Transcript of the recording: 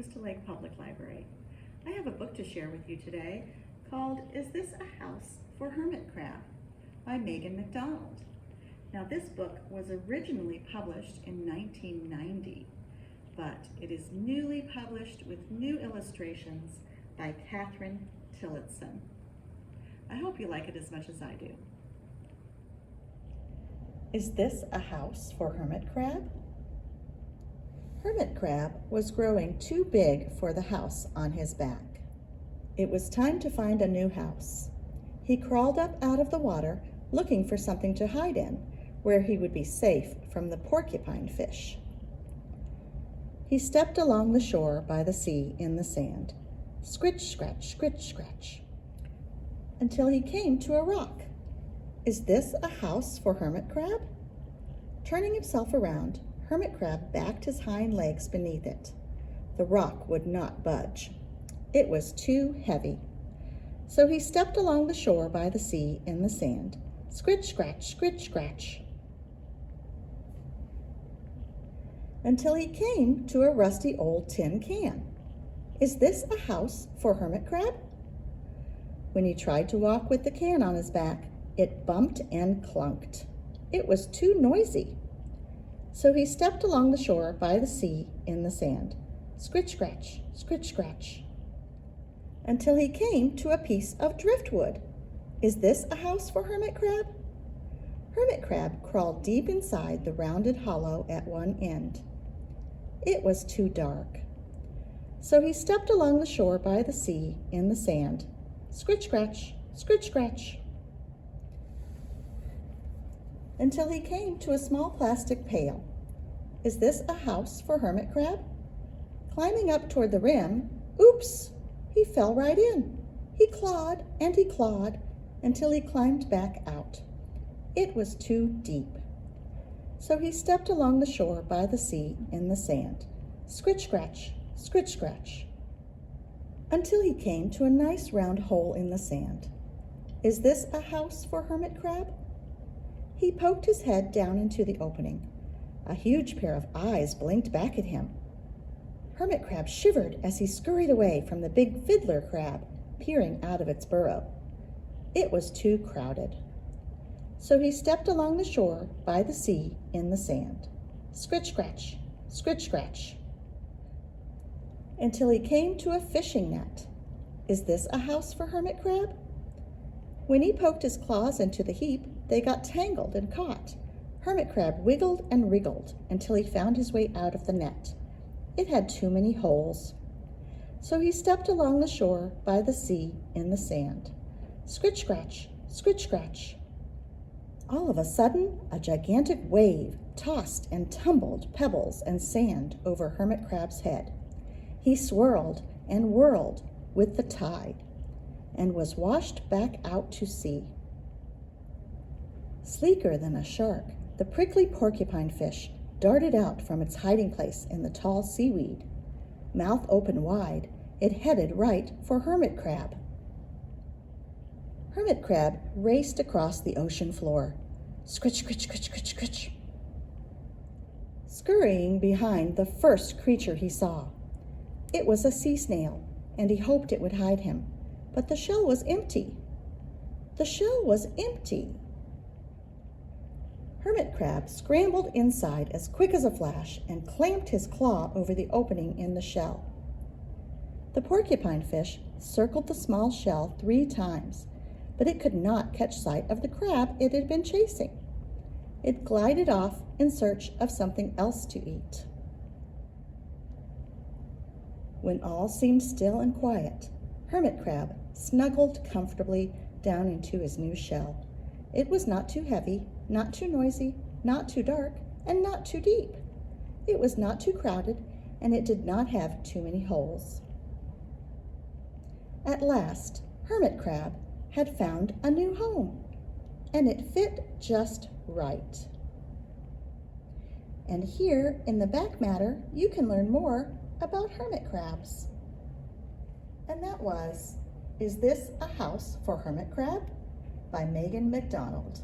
Crystal Lake Public Library. I have a book to share with you today called Is This a House for Hermit Crab by Megan McDonald. Now this book was originally published in 1990, but it is newly published with new illustrations by Catherine Tillotson. I hope you like it as much as I do. Is this a house for Hermit Crab? Hermit Crab was growing too big for the house on his back. It was time to find a new house. He crawled up out of the water looking for something to hide in, where he would be safe from the porcupine fish. He stepped along the shore by the sea in the sand, scritch, scratch, scritch, scratch, until he came to a rock. Is this a house for Hermit Crab? Turning himself around, Hermit Crab backed his hind legs beneath it. The rock would not budge. It was too heavy. So he stepped along the shore by the sea in the sand, scritch, scratch, scritch, scratch, until he came to a rusty old tin can. Is this a house for Hermit Crab? When he tried to walk with the can on his back, it bumped and clunked. It was too noisy. So he stepped along the shore by the sea in the sand, scritch, scratch, scritch, scratch, until he came to a piece of driftwood. Is this a house for Hermit Crab? Hermit Crab crawled deep inside the rounded hollow at one end. It was too dark. So he stepped along the shore by the sea in the sand, scritch, scratch, scritch, scratch, until he came to a small plastic pail. Is this a house for Hermit Crab? Climbing up toward the rim, oops, he fell right in. He clawed and he clawed until he climbed back out. It was too deep. So he stepped along the shore by the sea in the sand, scritch, scratch, scritch, scratch, until he came to a nice round hole in the sand. Is this a house for Hermit Crab? He poked his head down into the opening. A huge pair of eyes blinked back at him. Hermit Crab shivered as he scurried away from the big fiddler crab peering out of its burrow. It was too crowded. So he stepped along the shore by the sea in the sand, scritch, scratch, scritch, scratch, until he came to a fishing net. Is this a house for Hermit Crab? When he poked his claws into the heap, they got tangled and caught. Hermit Crab wiggled and wriggled until he found his way out of the net. It had too many holes. So he stepped along the shore by the sea in the sand, scritch, scratch, scritch, scratch. All of a sudden, a gigantic wave tossed and tumbled pebbles and sand over Hermit Crab's head. He swirled and whirled with the tide and was washed back out to sea. Sleeker than a shark, the prickly porcupine fish darted out from its hiding place in the tall seaweed. Mouth open wide, it headed right for Hermit Crab. Hermit Crab raced across the ocean floor, scritch, scritch, scritch, scritch, scritch, scurrying behind the first creature he saw. It was a sea snail, and he hoped it would hide him, but the shell was empty. The shell was empty. Hermit Crab scrambled inside as quick as a flash and clamped his claw over the opening in the shell. The porcupine fish circled the small shell 3 times, but it could not catch sight of the crab it had been chasing. It glided off in search of something else to eat. When all seemed still and quiet, Hermit Crab snuggled comfortably down into his new shell. It was not too heavy, not too noisy, not too dark, and not too deep. It was not too crowded, and it did not have too many holes. At last, Hermit Crab had found a new home, and it fit just right. And here in the back matter, you can learn more about hermit crabs. And that was, Is This a House for Hermit Crab? By Megan McDonald.